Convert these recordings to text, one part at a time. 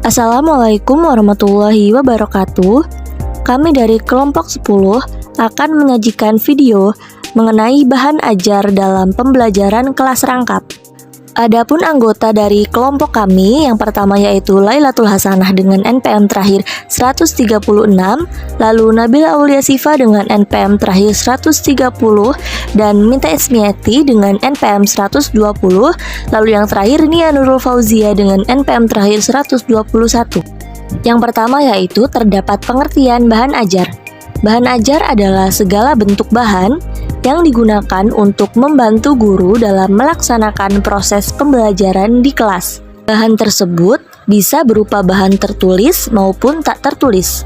Assalamualaikum warahmatullahi wabarakatuh. Kami dari kelompok 10 akan menyajikan video mengenai bahan ajar dalam pembelajaran kelas rangkap. Adapun anggota dari kelompok kami, yang pertama yaitu Lailatul Hasanah dengan NPM terakhir 136, lalu Nabila Aulia Sifa dengan NPM terakhir 130, dan Minta Ismiati dengan NPM 120, lalu yang terakhir Nia Nurul Fauzia dengan NPM terakhir 121. Yang pertama yaitu terdapat pengertian bahan ajar. Bahan ajar adalah segala bentuk bahan yang digunakan untuk membantu guru dalam melaksanakan proses pembelajaran di kelas. Bahan tersebut bisa berupa bahan tertulis maupun tak tertulis.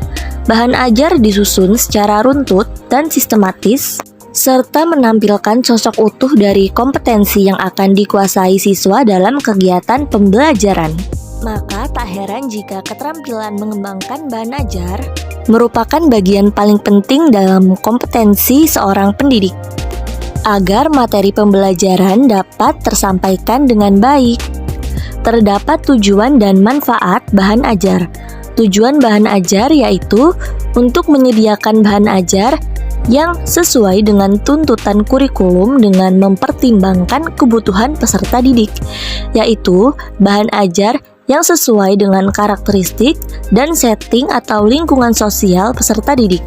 Bahan ajar disusun secara runtut dan sistematis, serta menampilkan sosok utuh dari kompetensi yang akan dikuasai siswa dalam kegiatan pembelajaran. Maka tak heran jika keterampilan mengembangkan bahan ajar merupakan bagian paling penting dalam kompetensi seorang pendidik, agar materi pembelajaran dapat tersampaikan dengan baik. Terdapat tujuan dan manfaat bahan ajar. Tujuan bahan ajar yaitu untuk menyediakan bahan ajar yang sesuai dengan tuntutan kurikulum dengan mempertimbangkan kebutuhan peserta didik, yaitu bahan ajar yang sesuai dengan karakteristik dan setting atau lingkungan sosial peserta didik.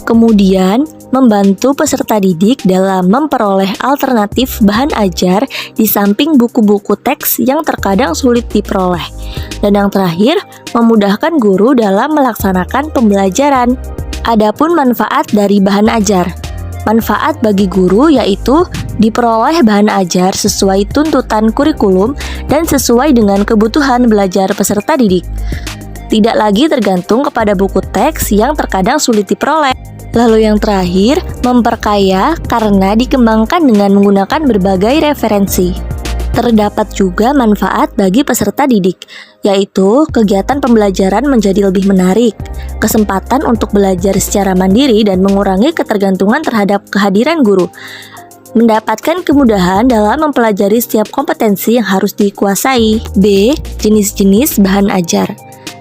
Kemudian, membantu peserta didik dalam memperoleh alternatif bahan ajar di samping buku-buku teks yang terkadang sulit diperoleh. Dan yang terakhir, memudahkan guru dalam melaksanakan pembelajaran. Adapun manfaat dari bahan ajar. Manfaat bagi guru yaitu diperoleh bahan ajar sesuai tuntutan kurikulum dan sesuai dengan kebutuhan belajar peserta didik. Tidak lagi tergantung kepada buku teks yang terkadang sulit diperoleh. Lalu yang terakhir, memperkaya karena dikembangkan dengan menggunakan berbagai referensi. Terdapat juga manfaat bagi peserta didik, yaitu kegiatan pembelajaran menjadi lebih menarik, kesempatan untuk belajar secara mandiri dan mengurangi ketergantungan terhadap kehadiran guru, mendapatkan kemudahan dalam mempelajari setiap kompetensi yang harus dikuasai. B. Jenis-jenis bahan ajar.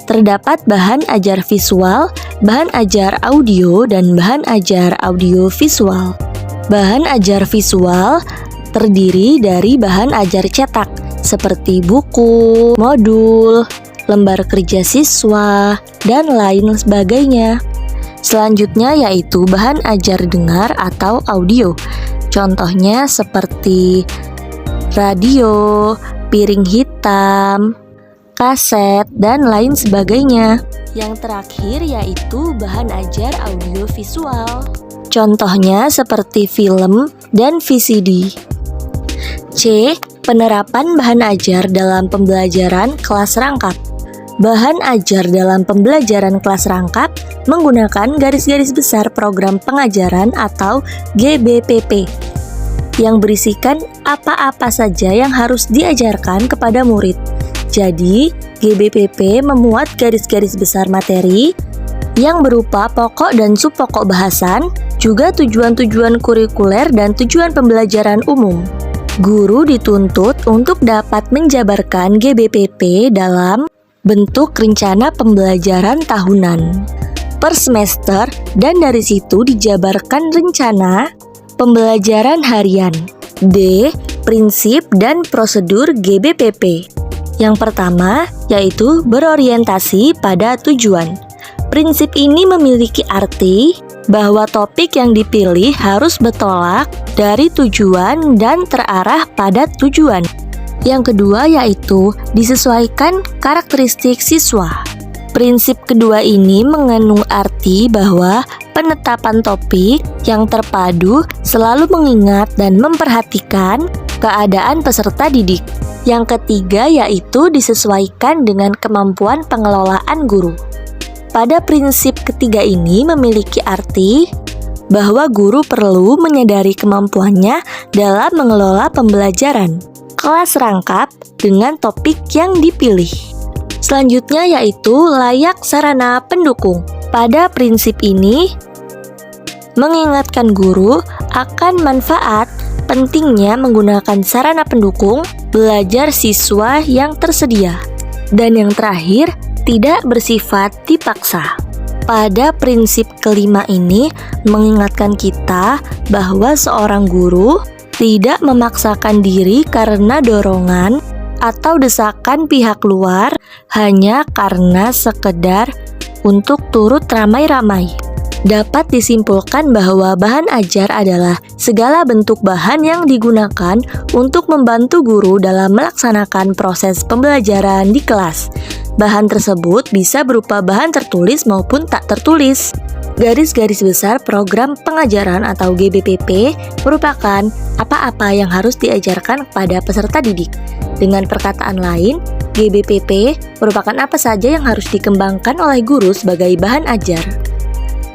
Terdapat bahan ajar visual, bahan ajar audio, dan bahan ajar audio visual. Bahan ajar visual terdiri dari bahan ajar cetak seperti buku, modul, lembar kerja siswa, dan lain sebagainya. Selanjutnya yaitu bahan ajar dengar atau audio. Contohnya seperti radio, piring hitam, kaset, dan lain sebagainya. Yang terakhir yaitu bahan ajar audio visual. Contohnya seperti film dan VCD. C. Penerapan bahan ajar dalam pembelajaran kelas rangkap. Bahan ajar dalam pembelajaran kelas rangkap menggunakan garis-garis besar program pengajaran atau GBPP yang berisikan apa-apa saja yang harus diajarkan kepada murid. Jadi, GBPP memuat garis-garis besar materi yang berupa pokok dan subpokok bahasan, juga tujuan-tujuan kurikuler dan tujuan pembelajaran umum. Guru dituntut untuk dapat menjabarkan GBPP dalam bentuk rencana pembelajaran tahunan per semester, dan dari situ dijabarkan rencana pembelajaran harian. D. Prinsip dan prosedur GBPP. Yang pertama yaitu berorientasi pada tujuan. Prinsip ini memiliki arti bahwa topik yang dipilih harus bertolak dari tujuan dan terarah pada tujuan. Yang kedua yaitu disesuaikan karakteristik siswa. Prinsip kedua ini mengandung arti bahwa penetapan topik yang terpadu selalu mengingat dan memperhatikan keadaan peserta didik. Yang ketiga yaitu disesuaikan dengan kemampuan pengelolaan guru. Pada prinsip ketiga ini memiliki arti bahwa guru perlu menyadari kemampuannya dalam mengelola pembelajaran kelas rangkap dengan topik yang dipilih. Selanjutnya yaitu layak sarana pendukung. Pada prinsip ini mengingatkan guru akan manfaat pentingnya menggunakan sarana pendukung belajar siswa yang tersedia. Dan yang terakhir, tidak bersifat dipaksa. Pada prinsip kelima ini mengingatkan kita bahwa seorang guru tidak memaksakan diri karena dorongan atau desakan pihak luar hanya karena sekedar untuk turut ramai-ramai. Dapat disimpulkan bahwa bahan ajar adalah segala bentuk bahan yang digunakan untuk membantu guru dalam melaksanakan proses pembelajaran di kelas. Bahan tersebut bisa berupa bahan tertulis maupun tak tertulis. Garis-garis besar program pengajaran atau GBPP merupakan apa-apa yang harus diajarkan kepada peserta didik. Dengan perkataan lain, GBPP merupakan apa saja yang harus dikembangkan oleh guru sebagai bahan ajar.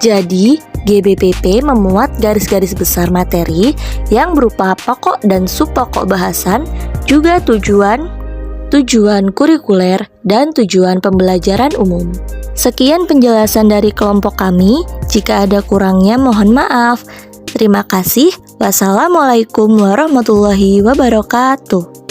Jadi, GBPP memuat garis-garis besar materi yang berupa pokok dan subpokok bahasan, juga tujuan kurikuler, dan tujuan pembelajaran umum. Sekian penjelasan dari kelompok kami. Jika ada kurangnya mohon maaf. Terima kasih. Wassalamualaikum warahmatullahi wabarakatuh.